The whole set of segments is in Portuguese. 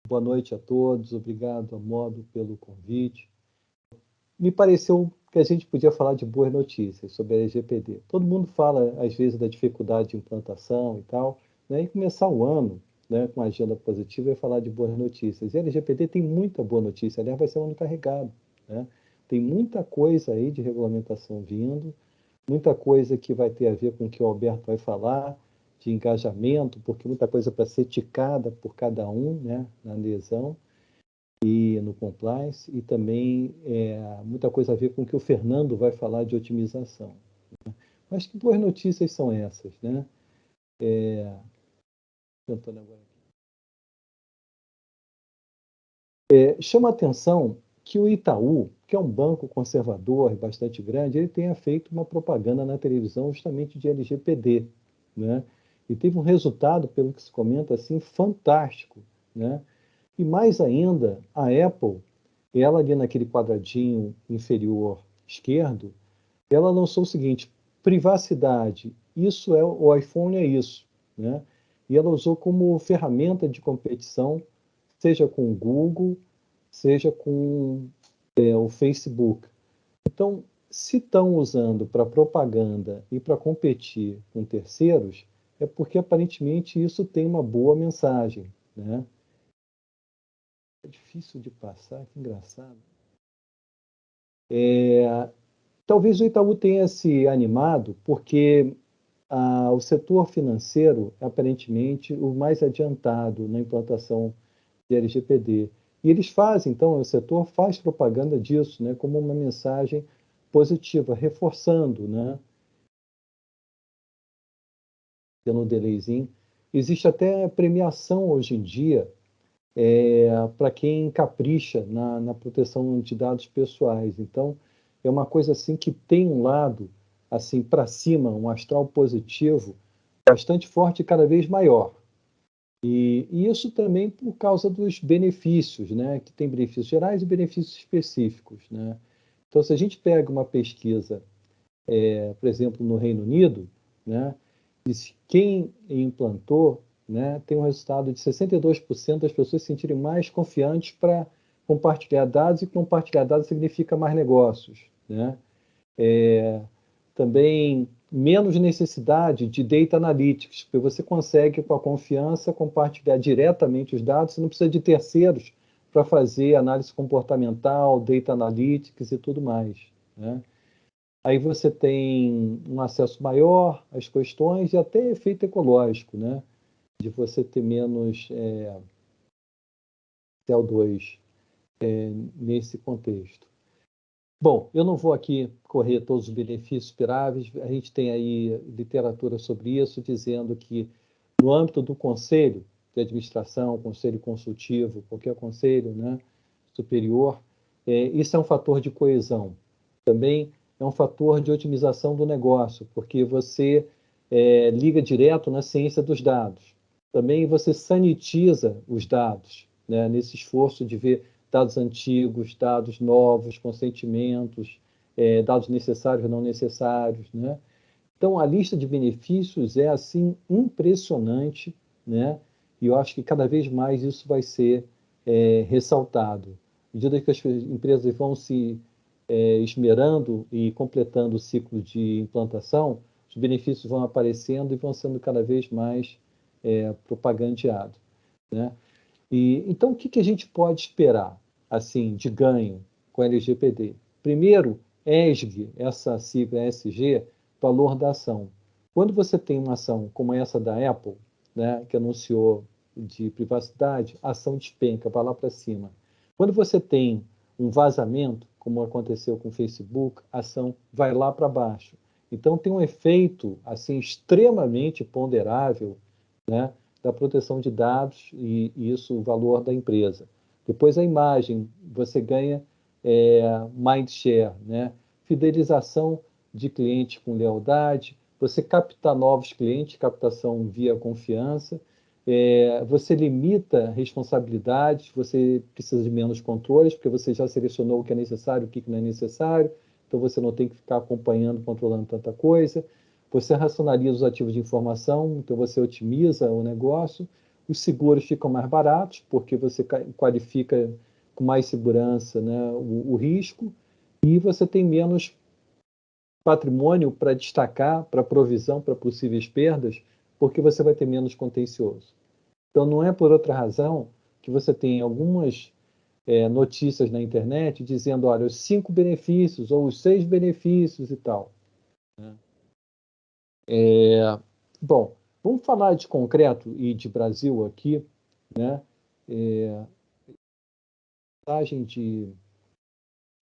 Boa noite a todos, obrigado a modo pelo convite. Me pareceu que a gente podia falar de boas notícias sobre a LGPD. Todo mundo fala, às vezes, da dificuldade de implantação e tal, né? E começar o ano, né, com uma agenda positiva e falar de boas notícias. E a LGPD tem muita boa notícia, aliás, vai ser um ano carregado, né? Tem muita coisa aí de regulamentação vindo, muita coisa que vai ter a ver com o que o Alberto vai falar, de engajamento, porque muita coisa para ser ticada por cada um, né, na adesão e no compliance, e também muita coisa a ver com o que o Fernando vai falar de otimização. Mas que boas notícias são essas, né? Tentando agora. Chama a atenção que o Itaú, que é um banco conservador e bastante grande, ele tenha feito uma propaganda na televisão justamente de LGPD, né? E teve um resultado, pelo que se comenta, assim, fantástico, né? E mais ainda, a Apple, ela ali naquele quadradinho inferior esquerdo, ela lançou o seguinte: privacidade, isso é o iPhone, é isso, né? E ela usou como ferramenta de competição, seja com o Google, seja com o Facebook. Então, se estão usando para propaganda e para competir com terceiros, é porque aparentemente isso tem uma boa mensagem, né? É difícil de passar, que engraçado. Talvez o Itaú tenha se animado porque o setor financeiro é aparentemente o mais adiantado na implantação de LGPD. E eles fazem, então, o setor faz propaganda disso, né, como uma mensagem positiva, reforçando, né, tendo um delayzinho. Existe até premiação hoje em dia para quem capricha na proteção de dados pessoais. Então, é uma coisa assim que tem um lado assim para cima, um astral positivo bastante forte e cada vez maior. E isso também por causa dos benefícios, né? Que tem benefícios gerais e benefícios específicos, né? Então, se a gente pega uma pesquisa, por exemplo, no Reino Unido, né? Quem implantou, né, tem um resultado de 62% das pessoas se sentirem mais confiantes para compartilhar dados, e compartilhar dados significa mais negócios, né? Também menos necessidade de data analytics, porque você consegue, com a confiança, compartilhar diretamente os dados, você não precisa de terceiros para fazer análise comportamental, data analytics e tudo mais, né? Aí você tem um acesso maior às questões e até efeito ecológico, né? De você ter menos CO2 nesse contexto. Bom, eu não vou aqui correr todos os benefícios esperáveis, a gente tem aí literatura sobre isso, dizendo que no âmbito do conselho de administração, conselho consultivo, qualquer conselho, né, superior, isso é um fator de coesão. Também é um fator de otimização do negócio, porque você liga direto na ciência dos dados. Também você sanitiza os dados, né, nesse esforço de ver dados antigos, dados novos, consentimentos, dados necessários e não necessários, né? Então, a lista de benefícios é, assim, impressionante, né? E eu acho que cada vez mais isso vai ser ressaltado. À medida que as empresas vão se esmerando e completando o ciclo de implantação, os benefícios vão aparecendo e vão sendo cada vez mais propagandeados, né? Então, o que a gente pode esperar, assim, de ganho com a LGPD? Primeiro, ESG, essa sigla ESG, valor da ação. Quando você tem uma ação como essa da Apple, né, que anunciou de privacidade, a ação despenca, vai lá para cima. Quando você tem um vazamento, como aconteceu com o Facebook, a ação vai lá para baixo. Então, tem um efeito assim extremamente ponderável, né, da proteção de dados e isso o valor da empresa. Depois a imagem, você ganha mind share, né? Fidelização de cliente com lealdade, você captar novos clientes, captação via confiança, você limita responsabilidades, você precisa de menos controles, porque você já selecionou o que é necessário, o que não é necessário, então você não tem que ficar acompanhando, controlando tanta coisa. Você racionaliza os ativos de informação, então você otimiza o negócio, os seguros ficam mais baratos, porque você qualifica com mais segurança, né, o risco, e você tem menos patrimônio para destacar, para provisão, para possíveis perdas, porque você vai ter menos contencioso. Então, não é por outra razão que você tem algumas notícias na internet dizendo, olha, os 5 benefícios ou os 6 benefícios e tal. Bom, vamos falar de concreto e de Brasil aqui, né? A vantagem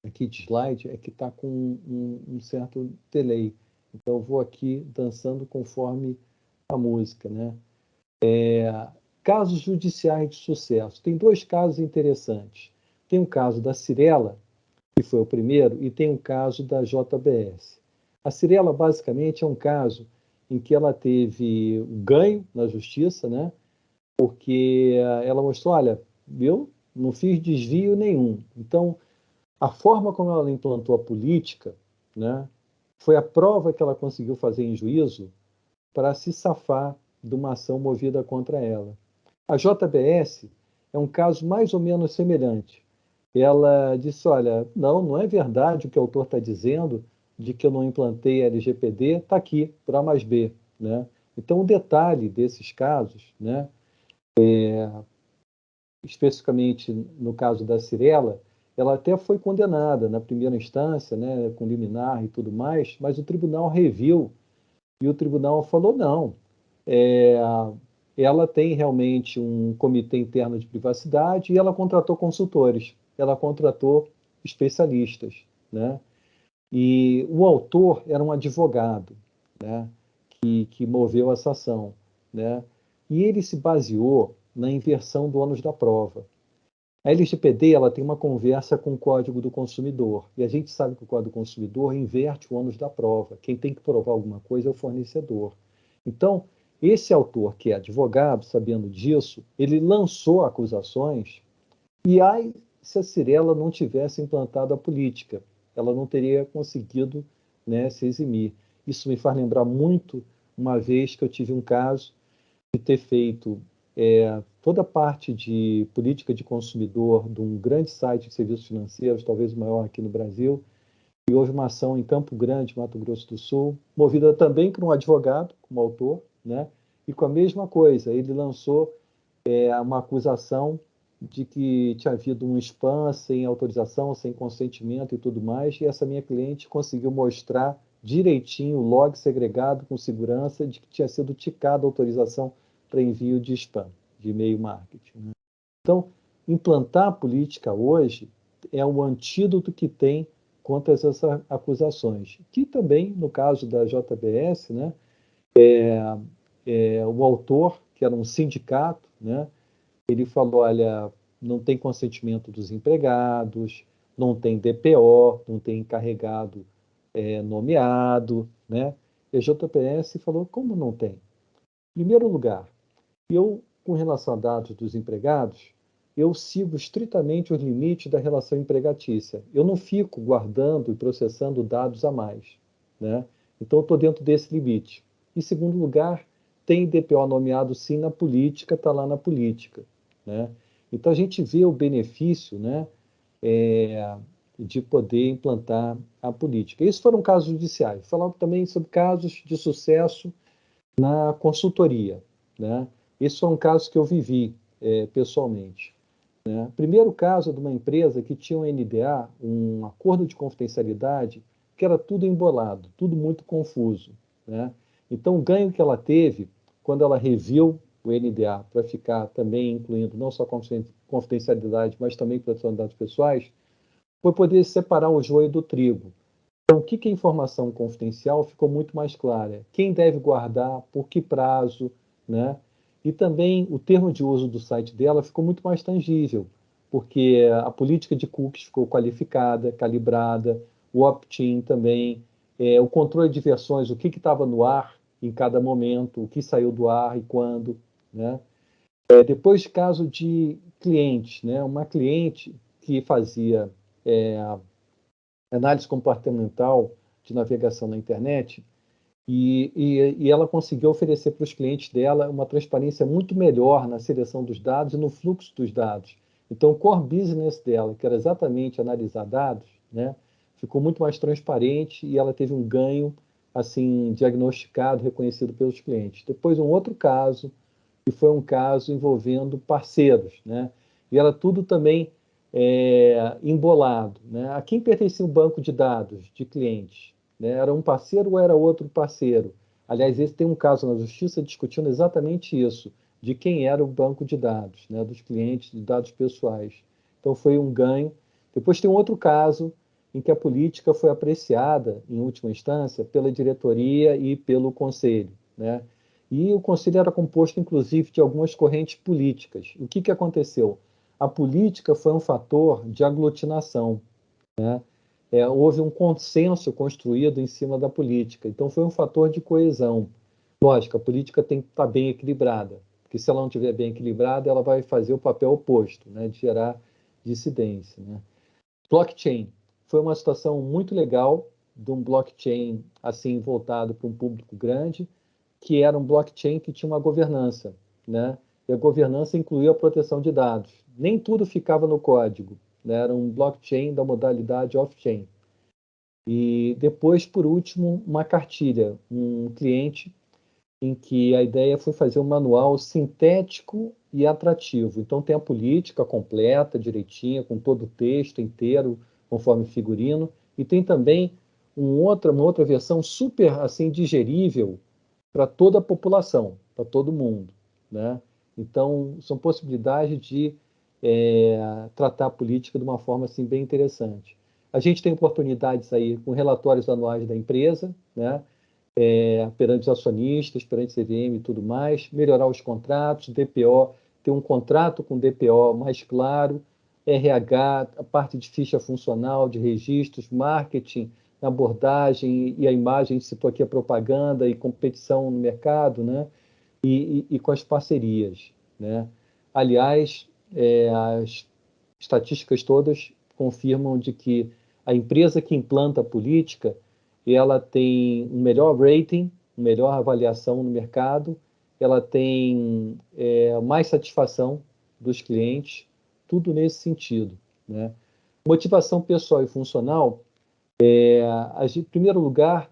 aqui de slide é que está com um certo delay. Então, eu vou aqui dançando conforme a música, né? Casos judiciais de sucesso. Tem 2 casos interessantes. Tem um caso da Cirela, que foi o primeiro, e tem um caso da JBS. A Cirela, basicamente, é um caso em que ela teve um ganho na justiça, né? Porque ela mostrou, olha, eu não fiz desvio nenhum. Então, a forma como ela implantou a política, né, foi a prova que ela conseguiu fazer em juízo para se safar de uma ação movida contra ela. A JBS é um caso mais ou menos semelhante. Ela disse, olha, não é verdade o que o autor está dizendo de que eu não implantei LGPD, está aqui, por A mais B. Né? Então, o detalhe desses casos, né, especificamente no caso da Cirela, ela até foi condenada na primeira instância, né, com liminar e tudo mais, mas o tribunal reviu e o tribunal falou não. É, ela tem realmente um comitê interno de privacidade e ela contratou consultores, ela contratou especialistas, né? E o autor era um advogado, né, que moveu essa ação, né? E ele se baseou na inversão do ônus da prova. A LGPD ela tem uma conversa com o Código do Consumidor, e a gente sabe que o Código do Consumidor inverte o ônus da prova. Quem tem que provar alguma coisa é o fornecedor. Então, esse autor, que é advogado, sabendo disso, ele lançou acusações, e aí, se a Cirela não tivesse implantado a política, ela não teria conseguido, né, se eximir. Isso me faz lembrar muito uma vez que eu tive um caso de ter feito toda a parte de política de consumidor de um grande site de serviços financeiros, talvez o maior aqui no Brasil, e houve uma ação em Campo Grande, Mato Grosso do Sul, movida também por um advogado, como autor, né? E com a mesma coisa, ele lançou uma acusação de que tinha havido um spam sem autorização, sem consentimento e tudo mais, e essa minha cliente conseguiu mostrar direitinho o log segregado com segurança de que tinha sido ticada a autorização para envio de spam, de e-mail marketing. Né? Então, implantar a política hoje é o antídoto que tem contra essas acusações, que também, no caso da JBS, né, o autor, que era um sindicato, né, ele falou, olha, não tem consentimento dos empregados, não tem DPO, não tem encarregado nomeado, né? E a JBS falou, como não tem? Em primeiro lugar, eu, com relação a dados dos empregados, eu sigo estritamente os limites da relação empregatícia. Eu não fico guardando e processando dados a mais, né? Então, eu estou dentro desse limite. Em segundo lugar, tem DPO nomeado sim na política, está lá na política, né? Então, a gente vê o benefício, né, de poder implantar a política. Esses foram casos judiciais. Falamos também sobre casos de sucesso na consultoria, né? Esse foi um caso que eu vivi pessoalmente. Né? Primeiro caso é de uma empresa que tinha um NDA, um acordo de confidencialidade, que era tudo embolado, tudo muito confuso. Né? Então, o ganho que ela teve, quando ela reviu o NDA para ficar também incluindo não só confidencialidade, mas também proteção de dados pessoais, foi poder separar o joio do trigo. Então, o que é informação confidencial ficou muito mais clara. Quem deve guardar, por que prazo, né? E também o termo de uso do site dela ficou muito mais tangível, porque a política de cookies ficou qualificada, calibrada, o opt-in também, o controle de versões, o que estava no ar em cada momento, o que saiu do ar e quando, né? Depois, caso de clientes, né? Uma cliente que fazia análise comportamental de navegação na internet, E ela conseguiu oferecer para os clientes dela uma transparência muito melhor na seleção dos dados e no fluxo dos dados. Então, o core business dela, que era exatamente analisar dados, né, ficou muito mais transparente e ela teve um ganho assim diagnosticado, reconhecido pelos clientes. Depois, um outro caso, que foi um caso envolvendo parceiros, né? E era tudo também embolado, né? A quem pertencia o banco de dados de clientes? Né? Era um parceiro ou era outro parceiro? Aliás, esse tem um caso na justiça discutindo exatamente isso, de quem era o banco de dados, né? Dos clientes, de dados pessoais. Então foi um ganho. Depois tem um outro caso em que a política foi apreciada, em última instância, pela diretoria e pelo conselho, né? E o conselho era composto, inclusive, de algumas correntes políticas. O que aconteceu? A política foi um fator de aglutinação, né? Houve um consenso construído em cima da política. Então, foi um fator de coesão. Lógico, a política tem que estar bem equilibrada, porque se ela não estiver bem equilibrada, ela vai fazer o papel oposto, né? De gerar dissidência, né? Blockchain foi uma situação muito legal de um blockchain assim voltado para um público grande, que era um blockchain que tinha uma governança, né? E a governança incluía a proteção de dados. Nem tudo ficava no código, né? Era um blockchain da modalidade off-chain. E depois, por último, uma cartilha, um cliente em que a ideia foi fazer um manual sintético e atrativo. Então tem a política completa, direitinha, com todo o texto inteiro, conforme figurino, e tem também uma outra versão super assim digerível para toda a população, para todo mundo, né? Então são possibilidades de tratar a política de uma forma assim bem interessante. A gente tem oportunidades aí com relatórios anuais da empresa, né? Perante os acionistas, perante CVM e tudo mais, melhorar os contratos, DPO, ter um contrato com DPO mais claro, RH, a parte de ficha funcional, de registros, marketing, abordagem e a imagem, citou aqui a propaganda e competição no mercado, né? E com as parcerias, né? Aliás, as estatísticas todas confirmam de que a empresa que implanta a política ela tem um melhor rating, uma melhor avaliação no mercado, ela tem mais satisfação dos clientes, tudo nesse sentido, né? Motivação pessoal e funcional, em primeiro lugar,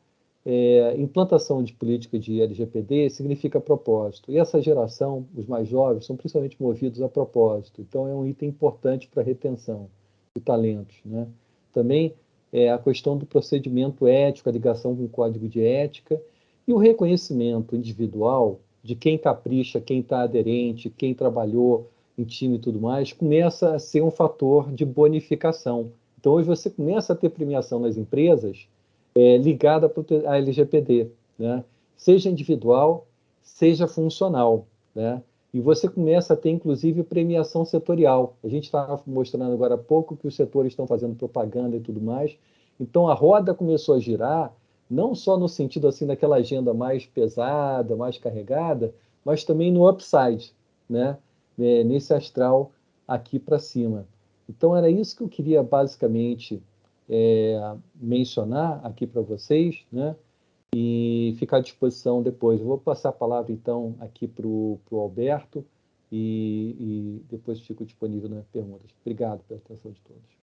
implantação de política de LGPD significa propósito. E essa geração, os mais jovens, são principalmente movidos a propósito. Então, é um item importante para a retenção de talentos, né? Também a questão do procedimento ético, a ligação com o código de ética e o reconhecimento individual de quem capricha, quem está aderente, quem trabalhou em time e tudo mais, começa a ser um fator de bonificação. Então, hoje você começa a ter premiação nas empresas ligada à LGPD, né? Seja individual, seja funcional, né? E você começa a ter, inclusive, premiação setorial. A gente estava mostrando agora há pouco que os setores estão fazendo propaganda e tudo mais. Então, a roda começou a girar, não só no sentido assim daquela agenda mais pesada, mais carregada, mas também no upside, né? Nesse astral aqui para cima. Então, era isso que eu queria basicamente mencionar aqui para vocês, né? E ficar à disposição depois. Eu vou passar a palavra, então, aqui para o Alberto e depois fico disponível nas perguntas. Obrigado pela atenção de todos.